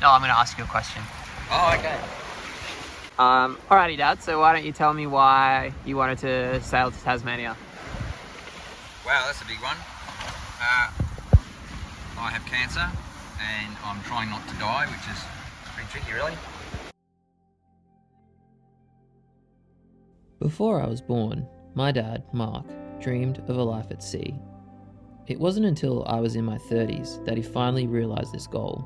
Oh, I'm going to ask you a question. Oh, okay. Alrighty, Dad. So why don't you tell me why you wanted to sail to Tasmania? Wow, that's a big one. I have cancer and I'm trying not to die, which is pretty tricky, really. Before I was born, my dad, Mark, dreamed of a life at sea. It wasn't until I was in my 30s that he finally realised this goal.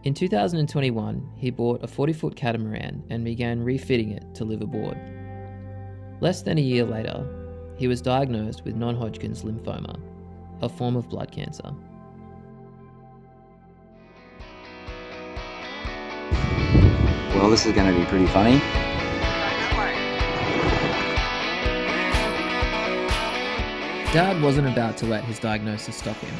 In 2021, he bought a 40-foot catamaran and began refitting it to live aboard. Less than a year later, he was diagnosed with non-Hodgkin's lymphoma, a form of blood cancer. Well, this is going to be pretty funny. Dad wasn't about to let his diagnosis stop him.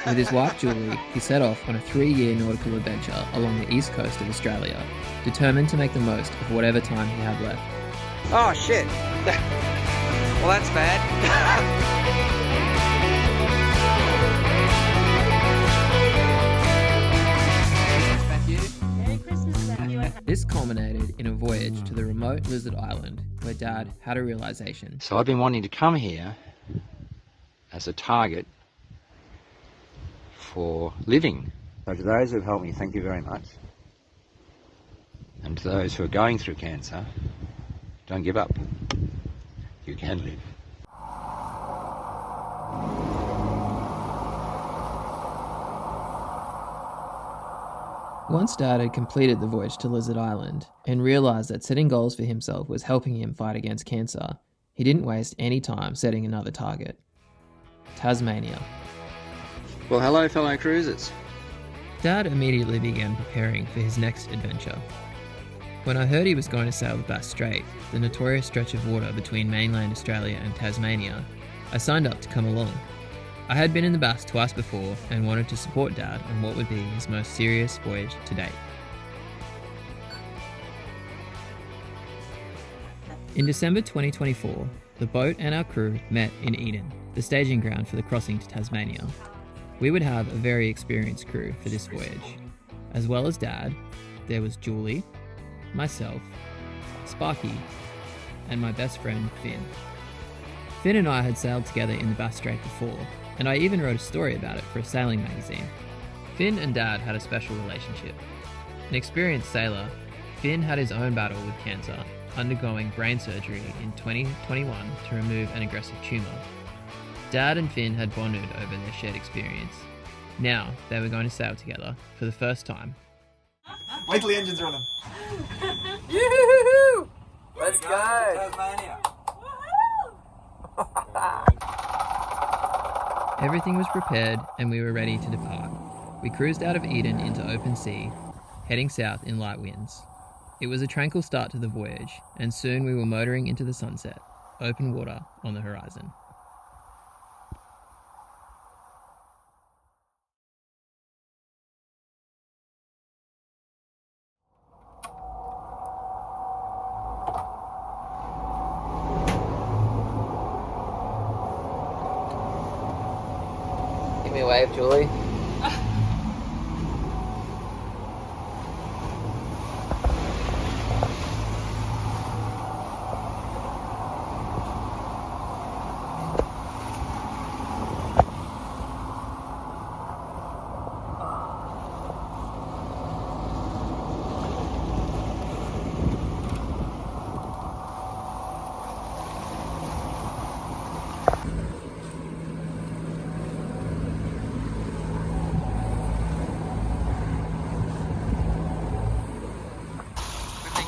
With his wife Julie, he set off on a 3-year nautical adventure along the east coast of Australia, determined to make the most of whatever time he had left. Oh, shit. Well, that's bad. This culminated in a voyage to the remote Lizard Island, where Dad had a realisation. So I've been wanting to come here as a target for living. So to those who have helped me, thank you very much. And to those who are going through cancer, don't give up. You can live. Once Dad had completed the voyage to Lizard Island and realised that setting goals for himself was helping him fight against cancer, he didn't waste any time setting another target. Tasmania. Well, hello fellow cruisers. Dad immediately began preparing for his next adventure. When I heard he was going to sail the Bass Strait, the notorious stretch of water between mainland Australia and Tasmania, I signed up to come along. I had been in the Bass twice before and wanted to support Dad on what would be his most serious voyage to date. In December 2024, the boat and our crew met in Eden, the staging ground for the crossing to Tasmania. We would have a very experienced crew for this voyage. As well as Dad, there was Julie, myself, Sparky, and my best friend Finn. Finn and I had sailed together in the Bass Strait before, and I even wrote a story about it for a sailing magazine. Finn and Dad had a special relationship. An experienced sailor, Finn had his own battle with cancer, undergoing brain surgery in 2021 to remove an aggressive tumour. Dad and Finn had bonded over their shared experience. Now, they were going to sail together for the first time. Wait till the engines are on them. Yoo-hoo-hoo! Let's go! Tasmania. Everything was prepared and we were ready to depart. We cruised out of Eden into open sea, heading south in light winds. It was a tranquil start to the voyage, and soon we were motoring into the sunset, open water on the horizon. Give me a wave, Julie.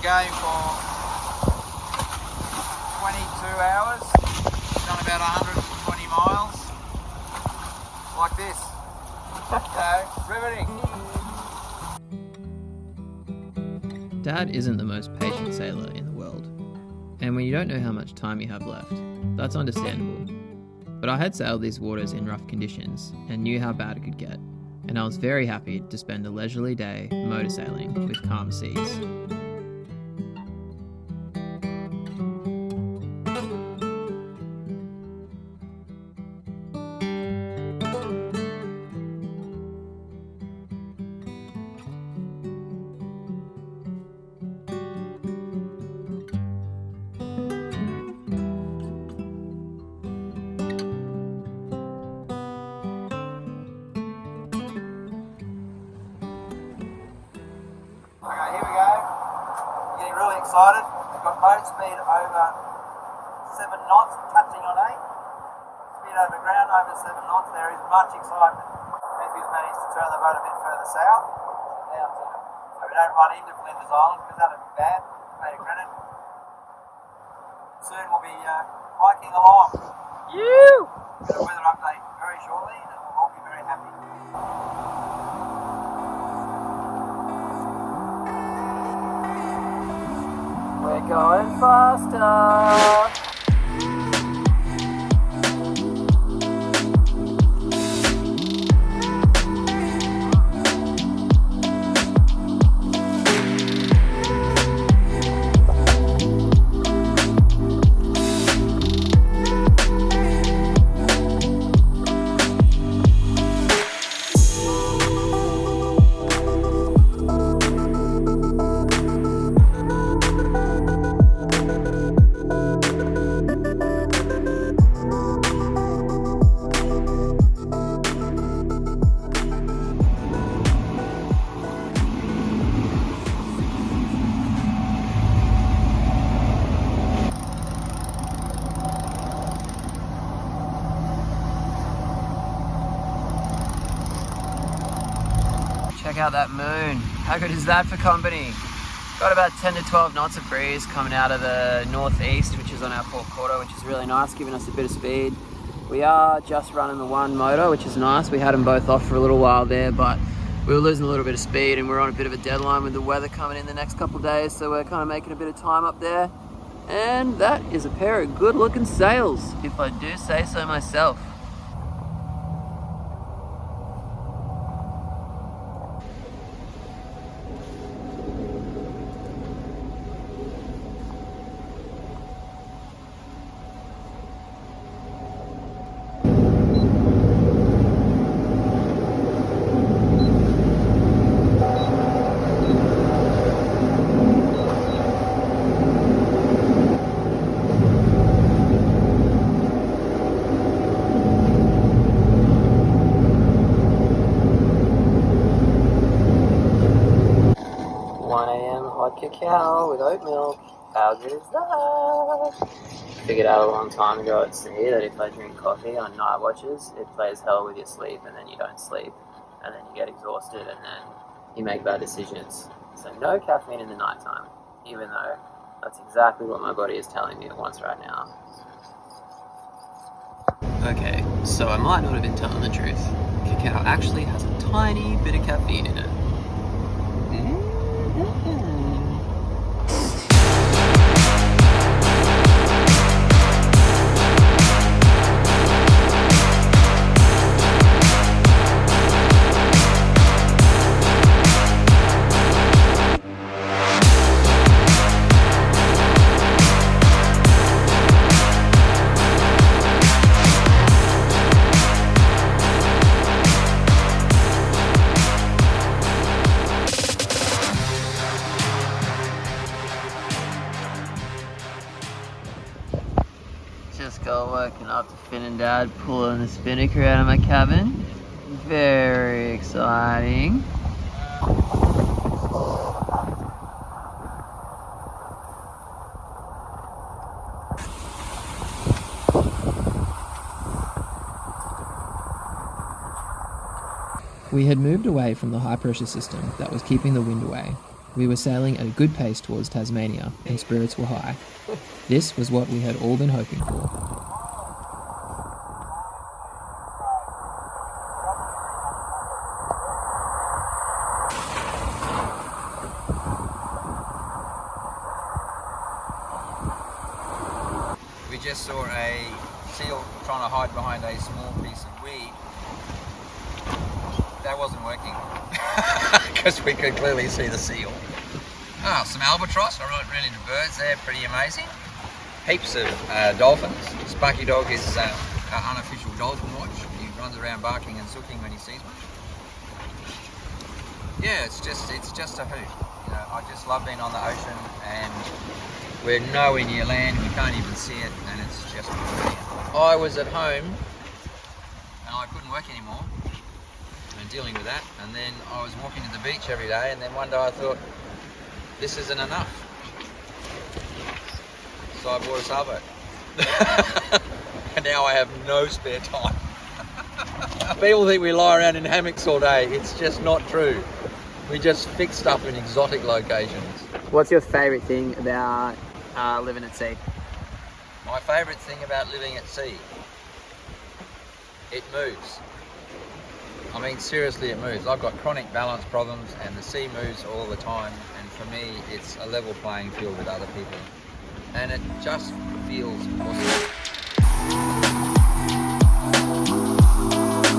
Going for 22 hours, done about 120 miles, like this. Riveting. Dad isn't the most patient sailor in the world, and when you don't know how much time you have left, that's understandable. But I had sailed these waters in rough conditions and knew how bad it could get, and I was very happy to spend a leisurely day motor sailing with calm seas. excited. We've got boat speed over 7 knots, touching on 8. Speed over ground over 7 knots. There is much excitement. Matthew's managed to turn the boat a bit further south. Down to, so we don't run into Flinders Island because that would be bad. Made a credit. Soon we'll be hiking along. You. Get a weather update very shortly and we'll all be very happy. We're going faster. Check out that moon. How good is that for company? Got about 10 to 12 knots of breeze coming out of the northeast, which is on our port quarter, which is really nice, giving us a bit of speed. We are just running the one motor, which is nice. We had them both off for a little while there, but we were losing a little bit of speed and we're on a bit of a deadline with the weather coming in the next couple of days, so we're kind of making a bit of time up there. And that is a pair of good looking sails, if I do say so myself. Cacao with oat milk. How good is that? Figured out a long time ago at sea that if I drink coffee on night watches, it plays hell with your sleep and then you don't sleep and then you get exhausted and then you make bad decisions. So no caffeine in the nighttime, even though that's exactly what my body is telling me it wants right now. Okay, so I might not have been telling the truth. Cacao actually has a tiny bit of caffeine in it. Just got woken up to Finn and Dad pulling the spinnaker out of my cabin. Very exciting. We had moved away from the high pressure system that was keeping the wind away. We were sailing at a good pace towards Tasmania and spirits were high. This was what we had all been hoping for. We just saw a seal trying to hide behind a small piece of weed. That wasn't working because we could clearly see the seal. Ah, some albatross. I ran into birds there, pretty amazing. Heaps of dolphins. Sparky Dog is our unofficial dolphin watch. He runs around barking and sooking when he sees one. Yeah, it's just a hoot. You know, I just love being on the ocean and we're nowhere near land. We can't even see it, and it's just brilliant. I was at home and I couldn't work anymore. And dealing with that, and then I was walking to the beach every day, and then one day I thought, this isn't enough. so I bought a sailboat. And now I have no spare time. People think we lie around in hammocks all day. It's just not true. We just fix stuff in exotic locations. What's your favourite thing about living at sea? My favourite thing about living at sea, it moves. I mean, seriously, it moves. I've got chronic balance problems and the sea moves all the time. And for me, it's a level playing field with other people. And it just feels awesome.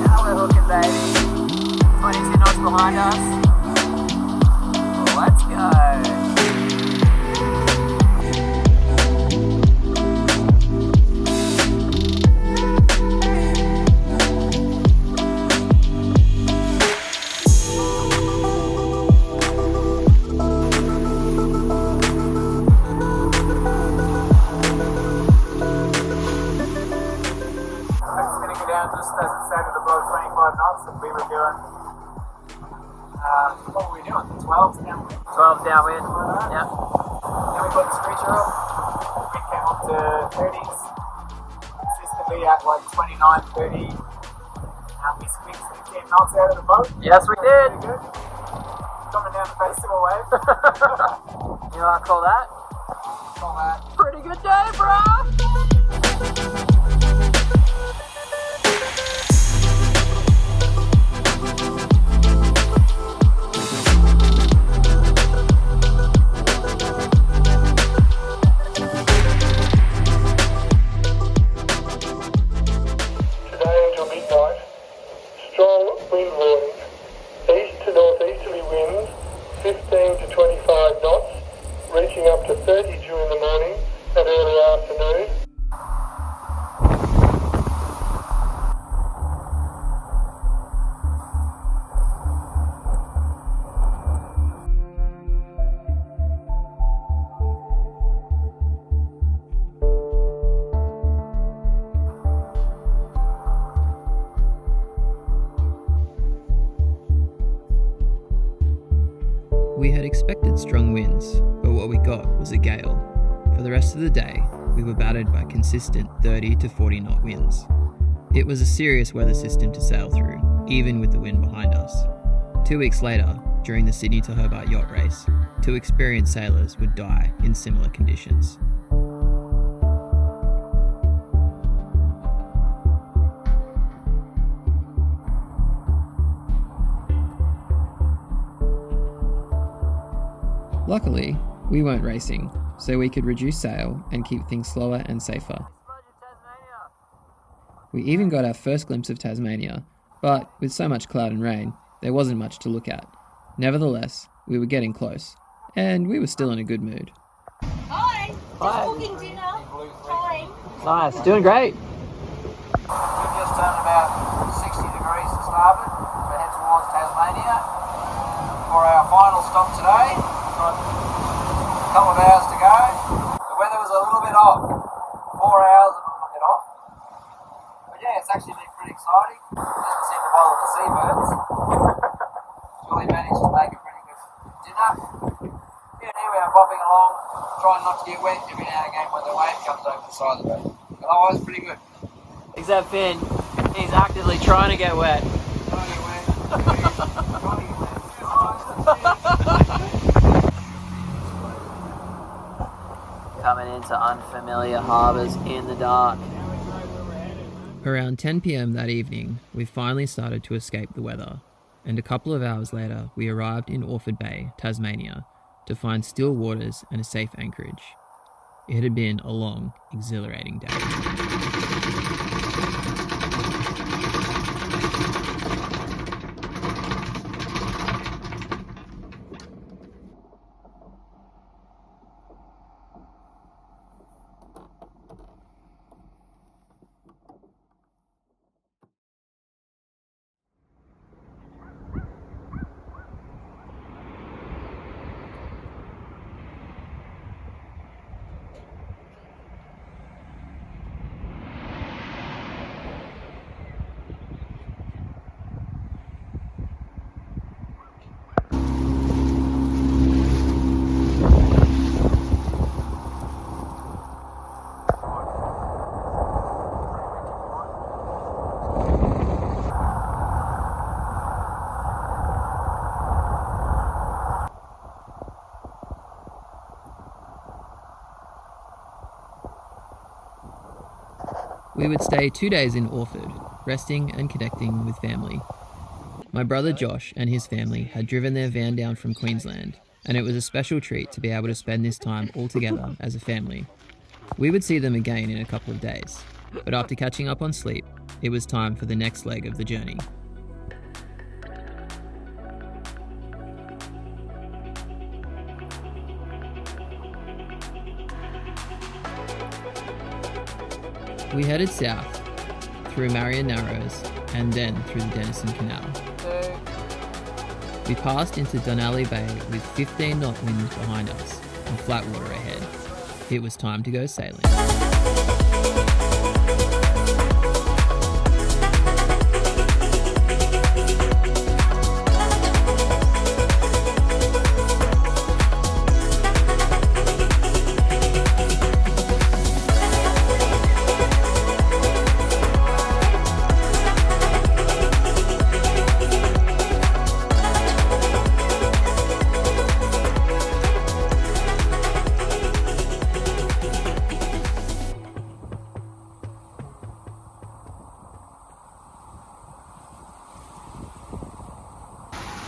Now we're hooking, baby. 22 knots behind us. Let's go. Just as it started above 25 knots, and we were doing, what were we doing? 12 downwind. 12 downwind. Yeah. Then we put the screecher up. We came up to 30s, consistently at like 29, 30. We squeezed 15 knots out of the boat. Yes, we did. Pretty good. Coming down the face of a wave. You know what I call that? Call that. Pretty good day, bro. We had expected strong winds, but what we got was a gale. For the rest of the day, we were battered by consistent 30 to 40 knot winds. It was a serious weather system to sail through, even with the wind behind us. 2 weeks later, during the Sydney to Hobart yacht race, 2 experienced sailors would die in similar conditions. Luckily, we weren't racing, so we could reduce sail and keep things slower and safer. We even got our first glimpse of Tasmania, but with so much cloud and rain, there wasn't much to look at. Nevertheless, we were getting close, and we were still in a good mood. Hi, Hi. just cooking dinner. Time. Nice, doing great. We've just turned about 60 degrees to starboard. We're heading towards Tasmania for our final stop today. Got a couple of hours to go. The weather was a little bit off. 4 hours and a little bit off. But yeah, it's actually been pretty exciting. Doesn't seem to bother the seabirds. Julie managed to make a pretty good dinner. Yeah, here we are bopping along, trying not to get wet every now and again when the wave comes over the side of the boat. But otherwise, pretty good. Except Finn, he's actively trying to get wet. Trying to get wet. Trying to get wet. Coming into unfamiliar harbours in the dark. Around 10 p.m. that evening, we finally started to escape the weather, and a couple of hours later we arrived in Orford Bay, Tasmania, to find still waters and a safe anchorage. It had been a long, exhilarating day. We would stay 2 days in Orford, resting and connecting with family. My brother Josh and his family had driven their van down from Queensland, and it was a special treat to be able to spend this time all together as a family. We would see them again in a couple of days, but after catching up on sleep, it was time for the next leg of the journey. We headed south, through Marion Narrows, and then through the Denison Canal. We passed into Dunalley Bay with 15-knot winds behind us and flat water ahead. It was time to go sailing.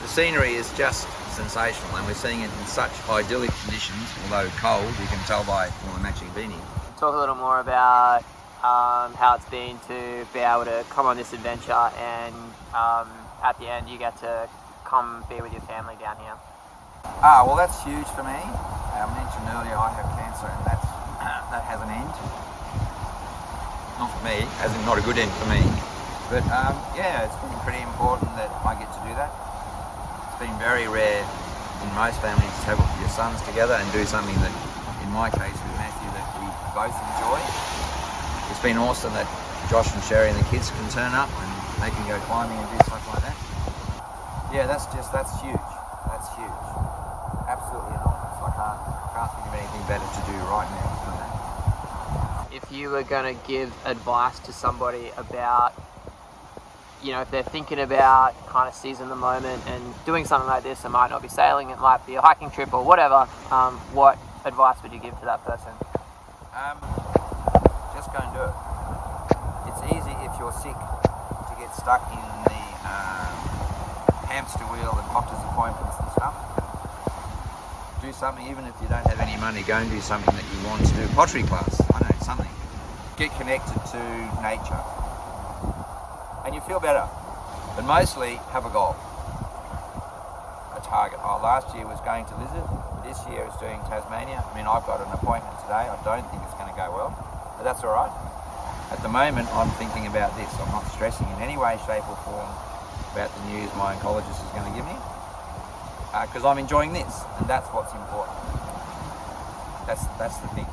The scenery is just sensational, and we're seeing it in such idyllic conditions, although cold. You can tell by well, I'm actually been here. Talk a little more about how it's been to be able to come on this adventure, and at the end you get to come be with your family down here. Well, that's huge for me. I mentioned earlier I have cancer, and that has an end. Not for me, as in not a good end for me. But yeah, it's been pretty important that I get to do that. It's been very rare in most families to have your sons together and do something that, in my case with Matthew, that we both enjoy. It's been awesome that Josh and Sherry and the kids can turn up and they can go climbing and do stuff like that. Yeah, that's huge. That's huge. Absolutely enormous. I can't think of anything better to do right now than that. If you were going to give advice to somebody about, you know, if they're thinking about kind of seizing the moment and doing something like this, it might not be sailing, it might be a hiking trip or whatever, what advice would you give to that person? Just go and do it. It's easy if you're sick to get stuck in the hamster wheel and doctor's appointments and stuff. Do something, even if you don't have any money, go and do something that you want to do. Pottery class, I don't know, something. Get connected to nature. And you feel better. But mostly, have a goal. A target. Last year was going to Lizard. This year is doing Tasmania. I mean, I've got an appointment today. I don't think it's going to go well, but that's all right. At the moment, I'm thinking about this. I'm not stressing in any way, shape or form about the news my oncologist is going to give me, because I'm enjoying this, and that's what's important. That's the thing.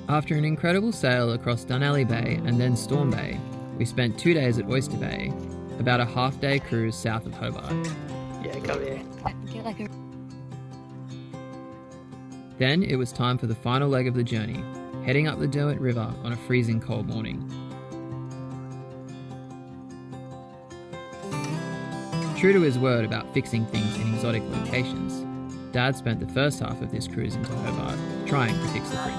After an incredible sail across Dunalley Bay and then Storm Bay, we spent 2 days at Oyster Bay, about a half-day cruise south of Hobart. Yeah, come here. Then it was time for the final leg of the journey, heading up the Derwent River on a freezing cold morning. True to his word about fixing things in exotic locations, Dad spent the first half of this cruise into Hobart trying to fix the fridge.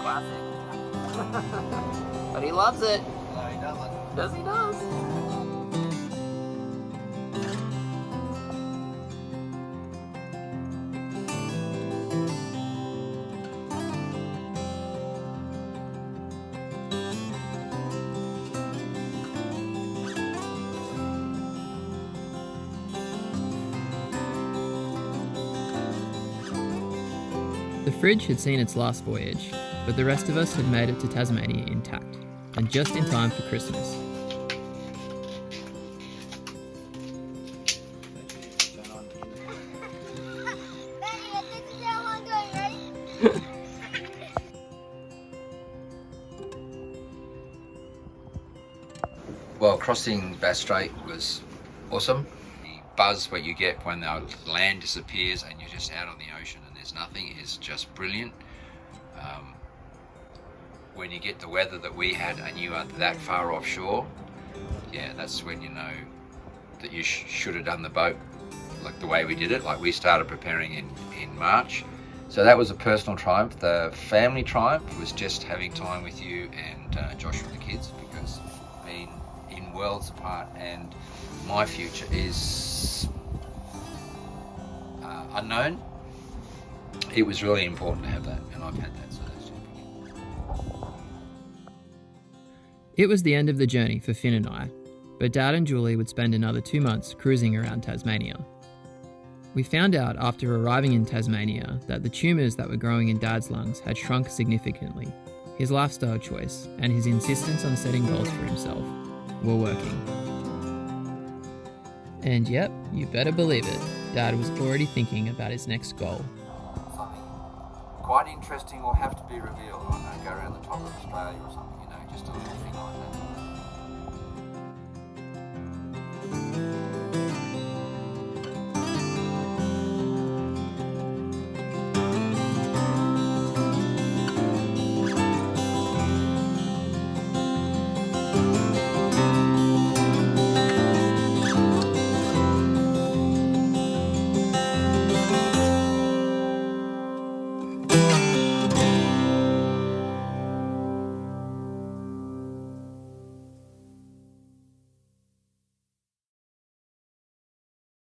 But he loves it. No, he doesn't. Yes, he does. The fridge had seen its last voyage, but the rest of us had made it to Tasmania intact, and just in time for Christmas. Well, crossing Bass Strait was awesome. The buzz what you get when the land disappears and you're just out on the ocean and there's nothing is just brilliant. When you get the weather that we had and you are that far offshore, yeah, that's when you know that you should have done the boat like the way we did it. Like we started preparing in March. So that was a personal triumph. The family triumph was just having time with you and Josh with the kids, because being in worlds apart and my future is unknown. It was really important to have that, and I've had that, so that's just brilliant. It was the end of the journey for Finn and I, but Dad and Julie would spend another 2 months cruising around Tasmania. We found out after arriving in Tasmania that the tumours that were growing in Dad's lungs had shrunk significantly. His lifestyle choice and his insistence on setting goals for himself were working. And yep, you better believe it, Dad was already thinking about his next goal. Something quite interesting will have to be revealed. I don't know, go around the top of Australia or something, just a little thing like that.